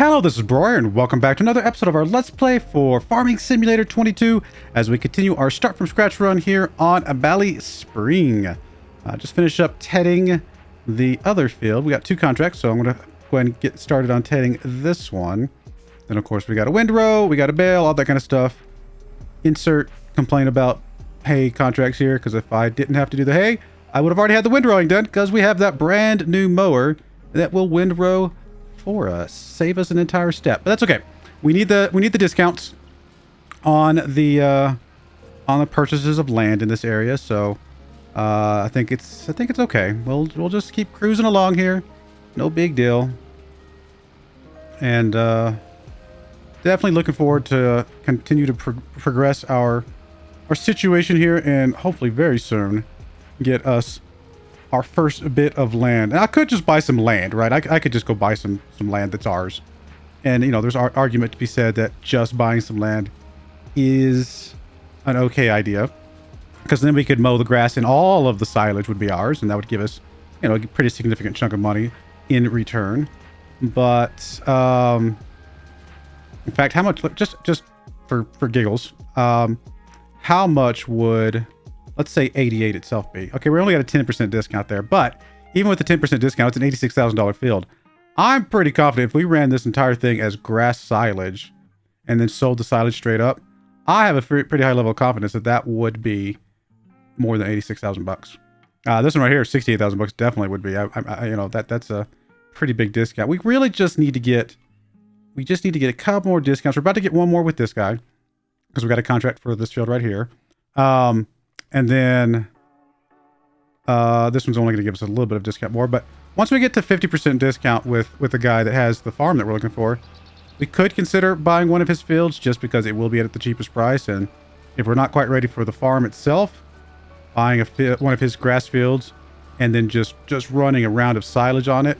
Hello, this is Broyar, and welcome back to another episode of our Let's Play for Farming Simulator 22 as we continue our start from scratch run here on BallySpring. Just finished up tedding the other field. We got 2 contracts, so I'm going to go ahead and get started on tedding this one. Then, of course, we got a windrow, we got a bale, all that kind of stuff. Insert complain about hay contracts here, because if I didn't have to do the hay, I would have already had the windrowing done, because we have that brand new mower that will windrow for us, save us an entire step. But that's okay. We need the discounts on the purchases of land in this area. So I think it's okay. We'll just keep cruising along here. No big deal. And definitely looking forward to continue to progress our situation here, and hopefully very soon get us our first bit of land. And I could just buy some land, right? I could just go buy some land that's ours. And, you know, there's an argument to be said that just buying some land is an okay idea, because then we could mow the grass and all of the silage would be ours, and that would give us, you know, a pretty significant chunk of money in return. But, in fact, how much, just for giggles, how much would, let's say 88 itself be? Okay, we only got a 10% discount there, but even with the 10% discount, it's an $86,000 field. I'm pretty confident if we ran this entire thing as grass silage and then sold the silage straight up, I have a pretty high level of confidence that that would be more than 86,000 bucks. This one right here, 68,000 bucks definitely would be. You know, that's a pretty big discount. We really just need to get, a couple more discounts. We're about to get one more with this guy because we got a contract for this field right here. And then this one's only going to give us a little bit of discount more. But once we get to 50% discount with the guy that has the farm that we're looking for, we could consider buying one of his fields just because it will be at the cheapest price. And if we're not quite ready for the farm itself, buying one of his grass fields and then just running a round of silage on it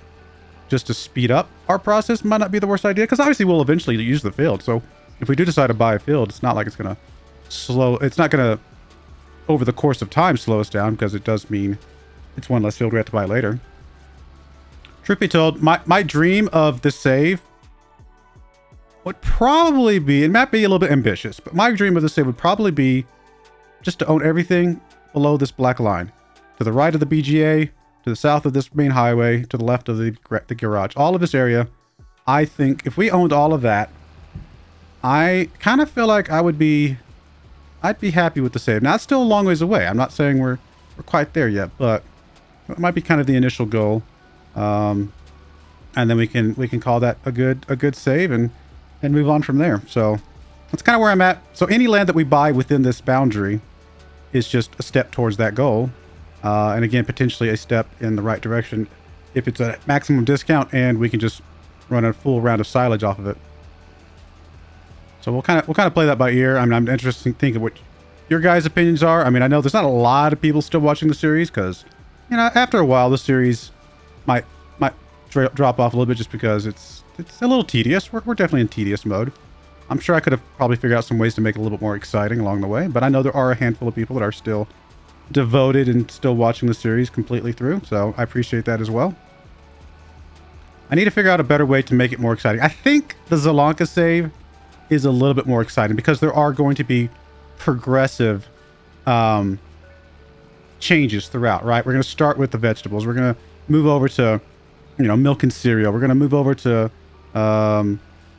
just to speed up our process might not be the worst idea, because obviously we'll eventually use the field. So if we do decide to buy a field, it's not like it's going to it's not going to over the course of time slow us down, because it does mean it's one less field we have to buy later. Truth be told, my dream of the save would probably be, it might be a little bit ambitious, but my dream of the save would probably be just to own everything below this black line. To the right of the BGA, to the south of this main highway, to the left of the garage. All of this area, I think if we owned all of that, I kind of feel like I'd be happy with the save. Now, it's still a long ways away. I'm not saying we're quite there yet, but it might be kind of the initial goal. And then we can call that a good save and move on from there. So that's kind of where I'm at. So any land that we buy within this boundary is just a step towards that goal. And again, potentially a step in the right direction if it's a maximum discount and we can just run a full round of silage off of it. So we'll kind of play that by ear. I mean, I'm interested in thinking what your guys' opinions are. I mean, I know there's not a lot of people still watching the series because, you know, after a while the series might drop off a little bit just because it's a little tedious. We're definitely in tedious mode. I'm sure I could have probably figured out some ways to make it a little bit more exciting along the way, but I know there are a handful of people that are still devoted and still watching the series completely through, so I appreciate that as well. I need to figure out a better way to make it more exciting. I think the Zelanka save is a little bit more exciting because there are going to be progressive changes throughout, right? We're going to start with the vegetables. We're going to move over to, you know, milk and cereal. We're going to move over to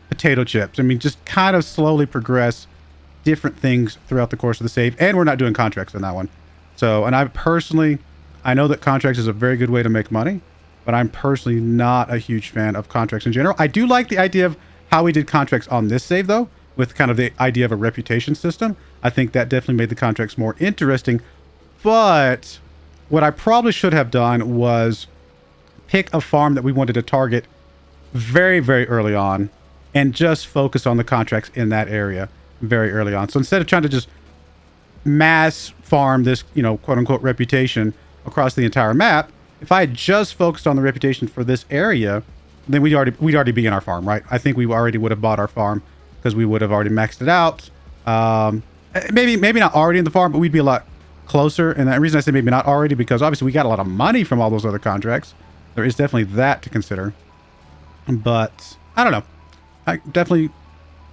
potato chips. I mean, just kind of slowly progress different things throughout the course of the save. And we're not doing contracts on that one. So, and I know that contracts is a very good way to make money, but I'm personally not a huge fan of contracts in general. I do like the idea of how we did contracts on this save, though, with kind of the idea of a reputation system. I think that definitely made the contracts more interesting. But what I probably should have done was pick a farm that we wanted to target very, very early on and just focus on the contracts in that area very early on. So instead of trying to just mass farm this, you know, quote unquote reputation across the entire map, if I had just focused on the reputation for this area, then we'd already be in our farm, right? I think we already would have bought our farm because we would have already maxed it out. Maybe not already in the farm, but we'd be a lot closer. And the reason I say maybe not already, because obviously we got a lot of money from all those other contracts. There is definitely that to consider. But I don't know. I'm definitely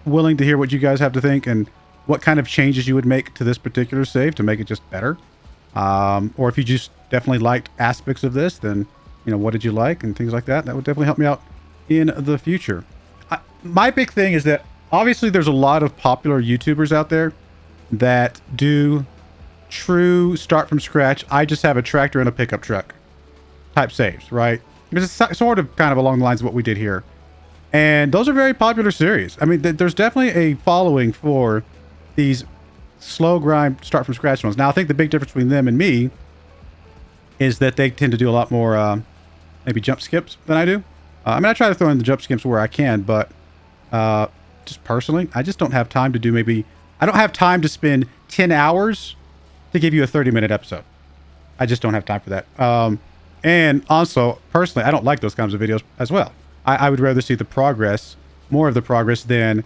willing to hear what you guys have to think and what kind of changes you would make to this particular save to make it just better. Or if you just definitely liked aspects of this, then, you know, what did you like and things like that. That would definitely help me out in the future. My big thing is that obviously there's a lot of popular YouTubers out there that do true start from scratch. I just have a tractor and a pickup truck type saves, right? Because it's sort of kind of along the lines of what we did here. And those are very popular series. I mean, there's definitely a following for these slow grind start from scratch ones. Now, I think the big difference between them and me is that they tend to do a lot more maybe jump skips than I do. I mean, I try to throw in the jump skips where I can, but just personally, I just don't have time to do I don't have time to spend 10 hours to give you a 30-minute episode. I just don't have time for that. And also, personally, I don't like those kinds of videos as well. I would rather see the progress, more of the progress than,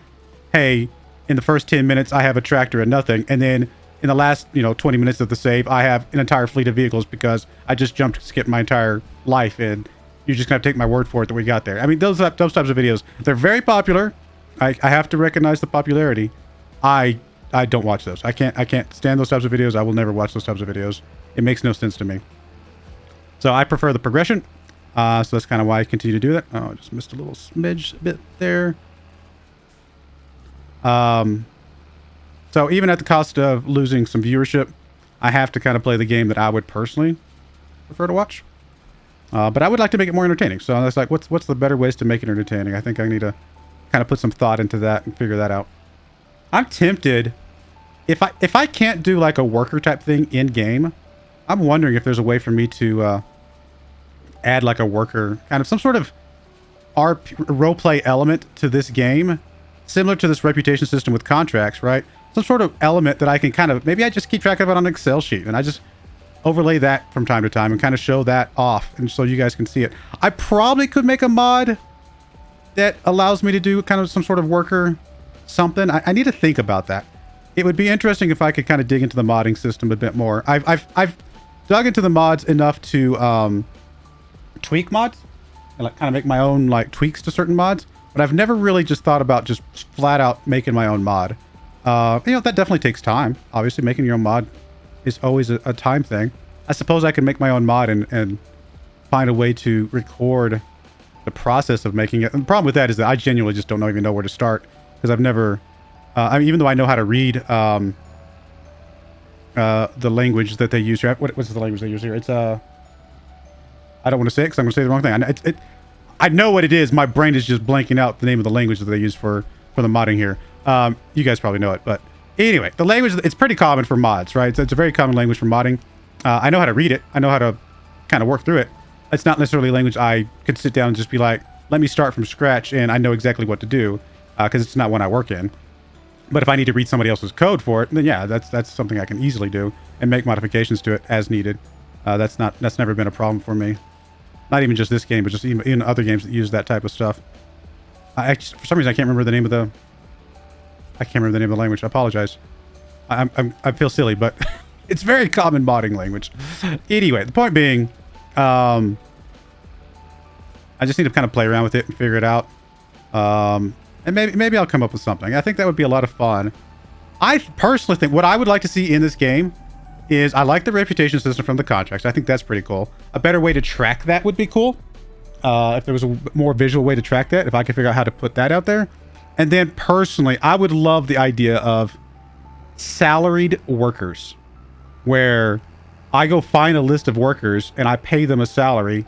hey, in the first 10 minutes, I have a tractor and nothing. And then in the last, 20 minutes of the save, I have an entire fleet of vehicles because I just skipped my entire life. And you're just going to take my word for it that we got there. I mean, those types of videos, they're very popular. I have to recognize the popularity. I don't watch those. I can't stand those types of videos. I will never watch those types of videos. It makes no sense to me. So I prefer the progression. So that's kind of why I continue to do that. Oh, I just missed a little smidge bit there. So even at the cost of losing some viewership, I have to kind of play the game that I would personally prefer to watch. But I would like to make it more entertaining. So that's like, what's the better ways to make it entertaining? I think I need to kind of put some thought into that and figure that out. I'm tempted, if I can't do like a worker type thing in game, I'm wondering if there's a way for me to add like a worker, kind of some sort of roleplay element to this game, similar to this reputation system with contracts, right? Some sort of element that I can kind of, maybe I just keep track of it on an Excel sheet and I just overlay that from time to time and kind of show that off and so you guys can see it. I probably could make a mod that allows me to do kind of some sort of worker something. I need to think about that. It would be interesting if I could kind of dig into the modding system a bit more. I've dug into the mods enough to tweak mods and like kind of make my own like tweaks to certain mods, but I've never really just thought about just flat out making my own mod. That definitely takes time. Obviously making your own mod is always a time thing. I suppose I can make my own mod and find a way to record the process of making it. And the problem with that is that I genuinely just don't even know where to start because I've never, I mean, even though I know how to read the language that they use here. What's the language they use here? It's I don't want to say it because I'm going to say the wrong thing. I know what it is. My brain is just blanking out the name of the language that they use for the modding here. You guys probably know it, but anyway, the language, it's pretty common for mods, right? It's a very common language for modding. I know how to read it. I know how to kind of work through it. It's not necessarily a language I could sit down and just be like, let me start from scratch and I know exactly what to do because it's not one I work in. But if I need to read somebody else's code for it, then yeah, that's something I can easily do and make modifications to it as needed. That's never been a problem for me. Not even just this game, but just even other games that use that type of stuff. For some reason, I can't remember the name of the language. I apologize. I feel silly, but it's very common modding language. Anyway, the point being, I just need to kind of play around with it and figure it out. And maybe I'll come up with something. I think that would be a lot of fun. I personally think what I would like to see in this game is I like the reputation system from the contracts. I think that's pretty cool. A better way to track that would be cool. If there was a more visual way to track that, if I could figure out how to put that out there. And then personally, I would love the idea of salaried workers where I go find a list of workers and I pay them a salary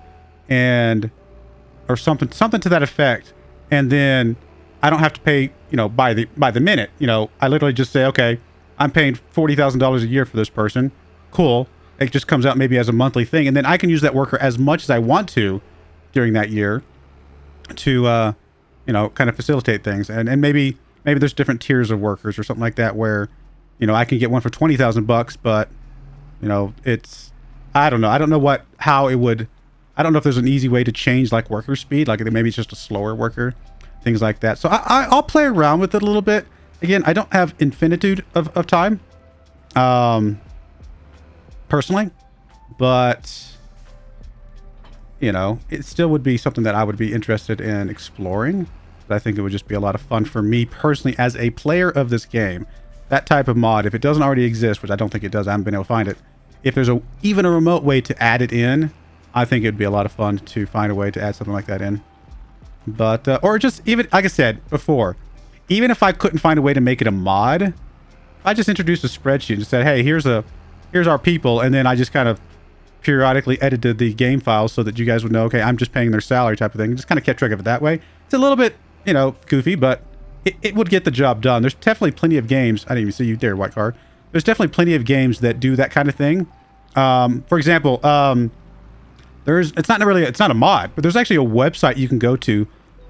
or something to that effect. And then I don't have to pay, by the minute, I literally just say, okay, I'm paying $40,000 a year for this person. Cool. It just comes out maybe as a monthly thing. And then I can use that worker as much as I want to during that year to, kind of facilitate things. And maybe there's different tiers of workers or something like that where, I can get one for $20,000, but, I don't know. I don't know I don't know if there's an easy way to change like worker speed. Like maybe it's just a slower worker, things like that. So I'll play around with it a little bit. Again, I don't have infinitude of time, personally, but, it still would be something that I would be interested in exploring. But I think it would just be a lot of fun for me personally as a player of this game. That type of mod, if it doesn't already exist, which I don't think it does, I haven't been able to find it. If there's even a remote way to add it in, I think it'd be a lot of fun to find a way to add something like that in. But, or just even, like I said before, even if I couldn't find a way to make it a mod, I just introduced a spreadsheet and said, hey, here's our people. And then I just kind of periodically edited the game files so that you guys would know, okay, I'm just paying their salary type of thing. Just kind of kept track of it that way. It's a little bit, you know, goofy, but it would get the job done. There's definitely plenty of games. I didn't even see you there, white car. There's definitely plenty of games that do that kind of thing. For example, it's not a mod, but there's actually a website you can go to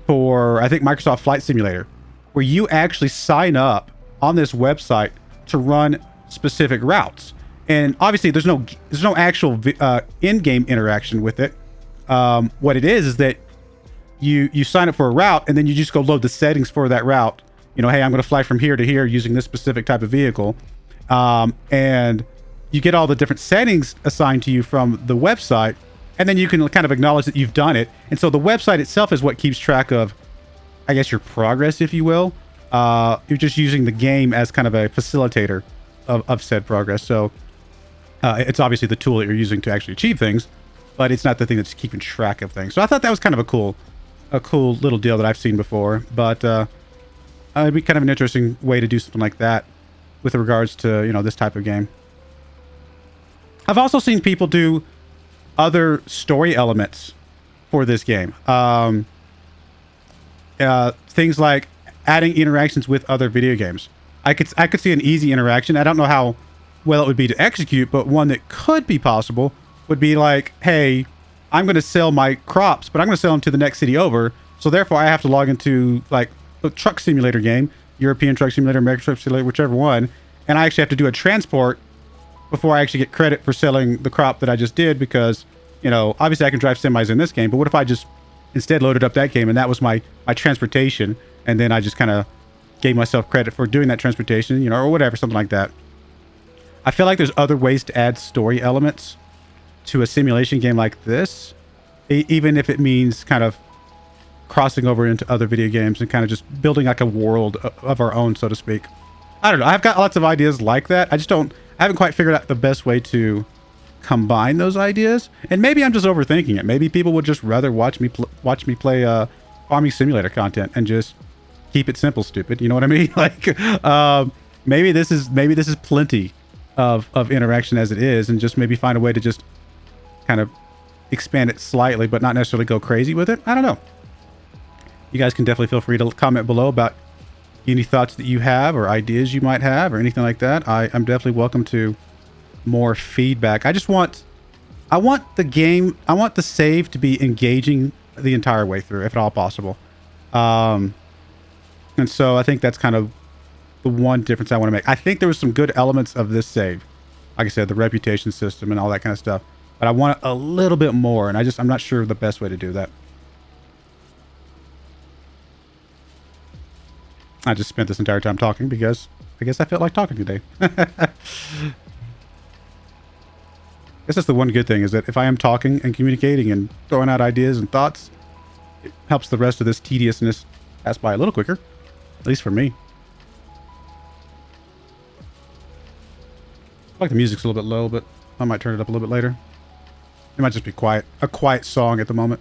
for, I think, Microsoft Flight Simulator, where you actually sign up on this website to run specific routes. And obviously there's no actual in-game interaction with it. What it is that you sign up for a route, and then you just go load the settings for that route. You know, hey, I'm going to fly from here to here using this specific type of vehicle. And you get all the different settings assigned to you from the website, and then you can kind of acknowledge that you've done it. And so the website itself is what keeps track of, I guess, your progress, if you will. You're just using the game as kind of a facilitator of said progress. So it's obviously the tool that you're using to actually achieve things, but it's not the thing that's keeping track of things. So I thought that was kind of a cool little deal that I've seen before. But it'd be kind of an interesting way to do something like that with regards to, you know, this type of game. I've also seen people do other story elements for this game. Things like adding interactions with other video games. I could see an easy interaction. I don't know how well it would be to execute, but one that could be possible would be like, hey, I'm going to sell my crops, but I'm going to sell them to the next city over. So therefore I have to log into like a truck simulator game, European Truck Simulator, American Truck Simulator, whichever one. And I actually have to do a transport before I actually get credit for selling the crop that I just did, because, you know, obviously I can drive semis in this game, but what if I just instead loaded up that game and that was my transportation, and then I just kind of gave myself credit for doing that transportation, you know, or whatever, something like that. I feel like there's other ways to add story elements to a simulation game like this, even if it means kind of crossing over into other video games and kind of just building like a world of our own, so to speak. I don't know. I've got lots of ideas like that. I haven't quite figured out the best way to combine those ideas. And maybe I'm just overthinking it. Maybe people would just rather watch me play farming simulator content and just keep it simple, stupid. You know what I mean? Like, maybe this is plenty of interaction as it is, and just maybe find a way to just kind of expand it slightly, but not necessarily go crazy with it. I don't know. You guys can definitely feel free to comment below about any thoughts that you have or ideas you might have or anything like that. I'm definitely welcome to more feedback. I want the save to be engaging the entire way through, if at all possible. And so I think that's kind of the one difference I want to make. I think there was some good elements of this save. Like I said, the reputation system and all that kind of stuff. But I want a little bit more, and I'm not sure the best way to do that. I just spent this entire time talking because I guess I felt like talking today. I guess that's the one good thing, is that if I am talking and communicating and throwing out ideas and thoughts, it helps the rest of this tediousness pass by a little quicker. At least for me. I feel like the music's a little bit low, but I might turn it up a little bit later. It might just be quiet. A quiet song at the moment.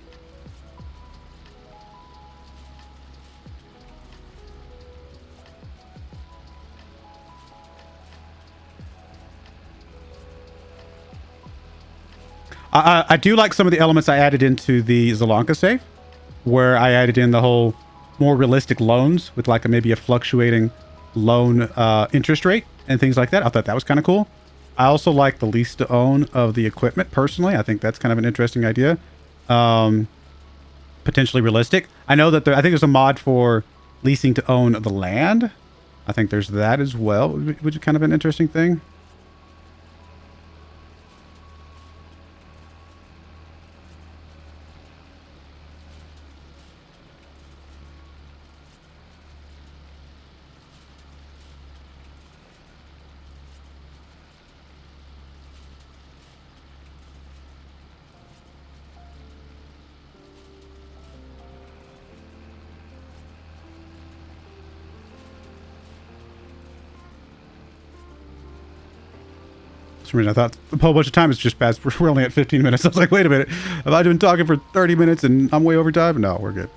I do like some of the elements I added into the Zalanka save, where I added in the whole more realistic loans with like maybe a fluctuating loan interest rate and things like that. I thought that was kind of cool. I also like the lease to own of the equipment personally. I think that's kind of an interesting idea. Potentially realistic. I know that I think there's a mod for leasing to own the land. I think there's that as well, which is kind of an interesting thing. some reason I thought a whole bunch of time has just passed. We're only at 15 minutes. I was like, wait a minute. Have I been talking for 30 minutes and I'm way over time? No, we're good.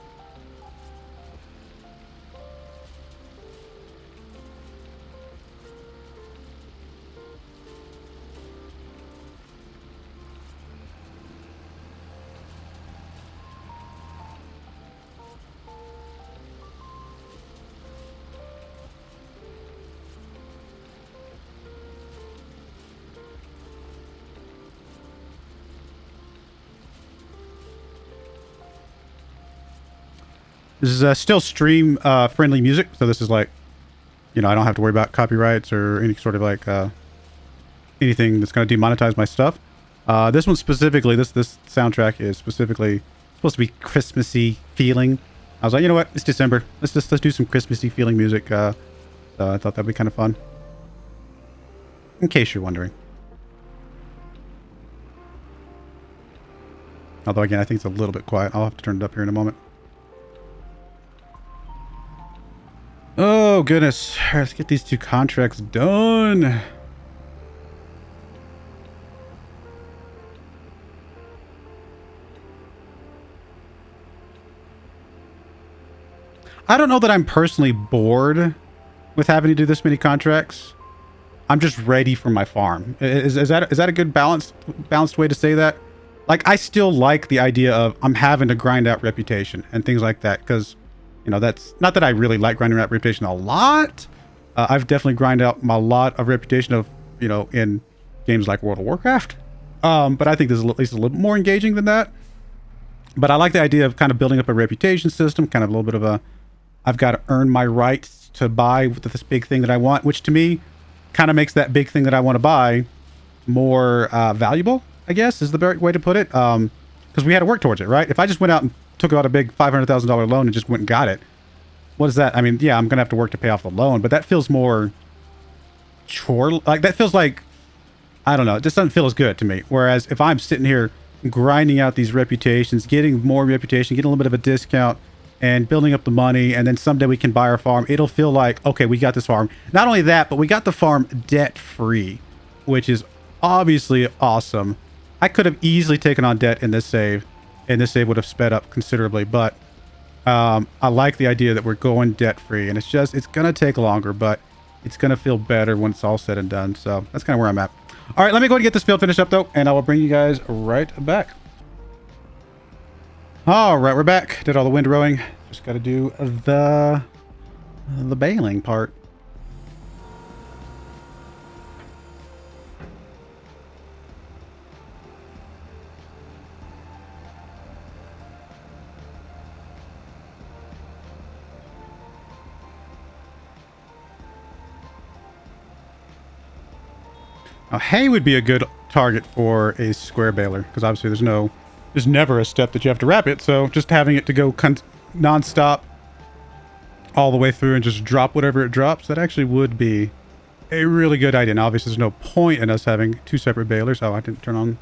This is still stream friendly music, so this is like, you know, I don't have to worry about copyrights or any sort of like anything that's going to demonetize my stuff. This one specifically, this soundtrack is specifically supposed to be Christmassy feeling. I was like, you know what, it's December. Let's do some Christmassy feeling music. So I thought that'd be kind of fun. In case you're wondering. Although again, I think it's a little bit quiet. I'll have to turn it up here in a moment. Oh, goodness. Let's get these 2 contracts done. I don't know that I'm personally bored with having to do this many contracts. I'm just ready for my farm. Is that a good balanced way to say that? Like, I still like the idea of I'm having to grind out reputation and things like that, because... You know, that's not that I really like grinding out reputation a lot. I've definitely grinded out a lot of reputation of, you know, in games like World of Warcraft. But I think this is at least a little bit more engaging than that. But I like the idea of kind of building up a reputation system, kind of a little bit of a, I've got to earn my rights to buy this big thing that I want, which to me kind of makes that big thing that I want to buy more valuable, I guess, is the right way to put it. Because we had to work towards it, right? If I just went out and took out a big $500,000 loan and just went and got it. What is that? I mean, yeah, I'm going to have to work to pay off the loan, but that feels more chore. Like, that feels like, I don't know, it just doesn't feel as good to me. Whereas if I'm sitting here grinding out these reputations, getting more reputation, getting a little bit of a discount, and building up the money, and then someday we can buy our farm, it'll feel like, okay, we got this farm. Not only that, but we got the farm debt-free, which is obviously awesome. I could have easily taken on debt in this save, and this save would have sped up considerably, but I like the idea that we're going debt-free, and it's going to take longer, but it's going to feel better when it's all said and done, so that's kind of where I'm at. All right, let me go ahead and get this field finished up, though, and I will bring you guys right back. All right, we're back. Did all the wind rowing. Just got to do the baling part. Now, hay would be a good target for a square baler, because obviously there's never a step that you have to wrap it, so just having it to go non-stop all the way through and just drop whatever it drops, that actually would be a really good idea. Now, obviously, there's no point in us having 2 separate balers. Oh, I didn't turn on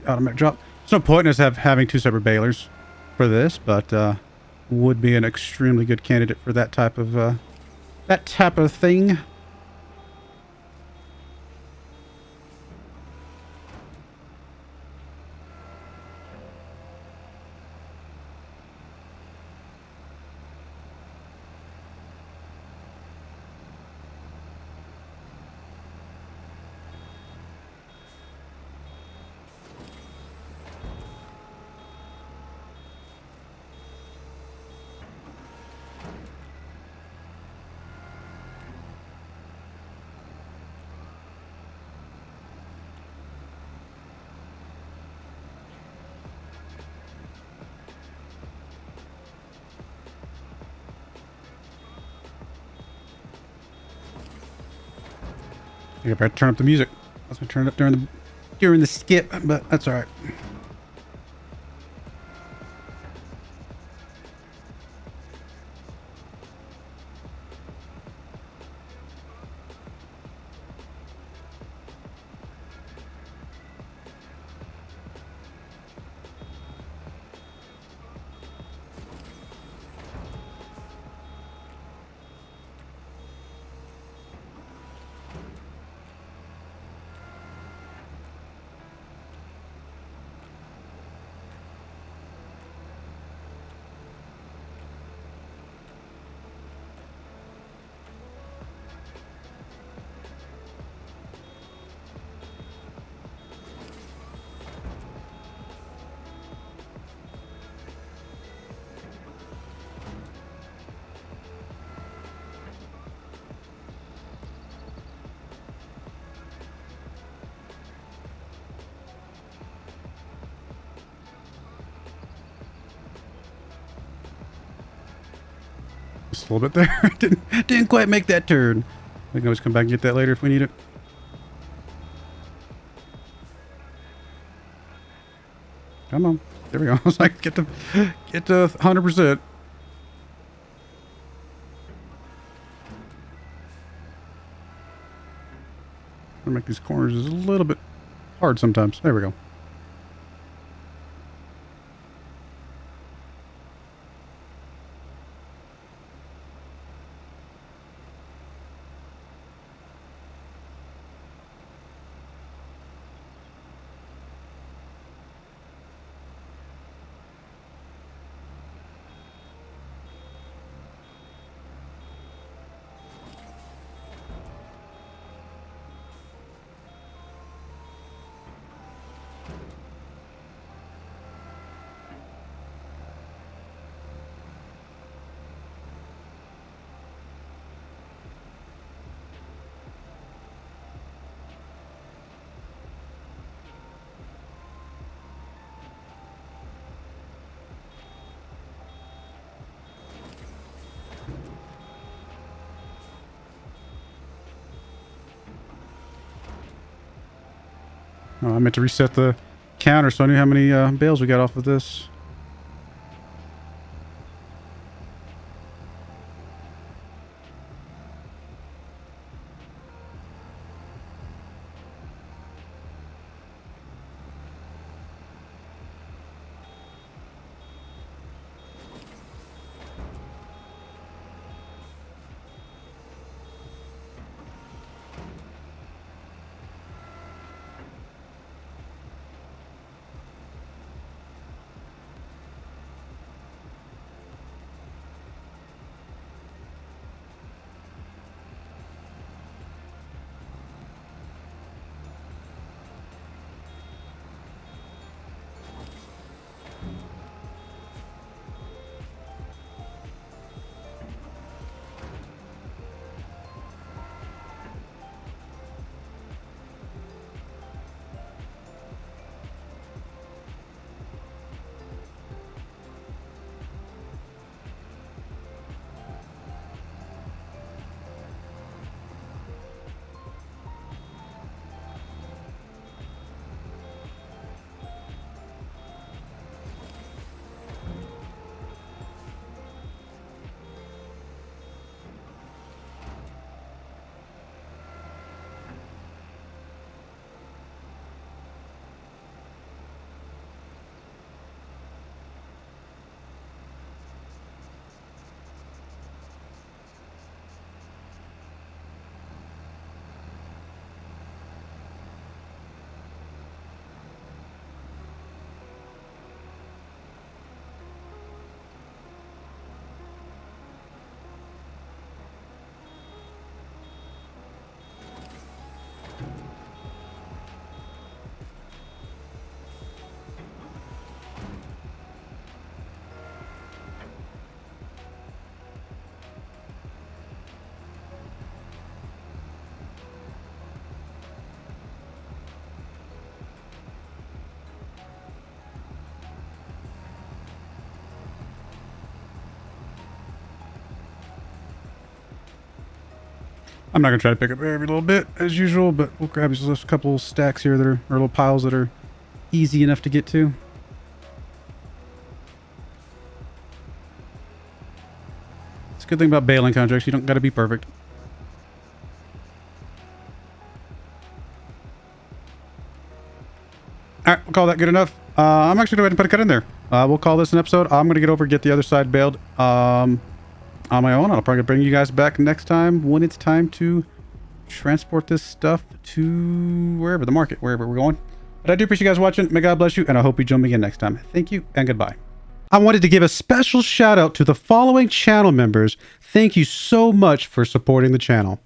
automatic drop. There's no point in us having 2 separate balers for this, but would be an extremely good candidate for that type of thing. I think I better turn up the music. I was gonna turn it up during the skip, but that's all right. a little bit there. didn't quite make that turn. We can always come back and get that later if we need it. Come on. There we go. I was like, get to 100%. I make these corners a little bit hard sometimes. There we go. Oh, I meant to reset the counter so I knew how many bales we got off of this. I'm not going to try to pick up every little bit as usual, but we'll grab just a couple stacks here that are, or little piles that are easy enough to get to. It's a good thing about baling contracts. You don't got to be perfect. All right, we'll call that good enough. I'm actually going to go ahead and put a cut in there. We'll call this an episode. I'm going to get over and get the other side baled on my own. I'll probably bring you guys back next time when it's time to transport this stuff to wherever, the market, wherever we're going. But I do appreciate you guys watching. May God bless you, and I hope you join me again next time. Thank you, and goodbye. I wanted to give a special shout out to the following channel members. Thank you so much for supporting the channel.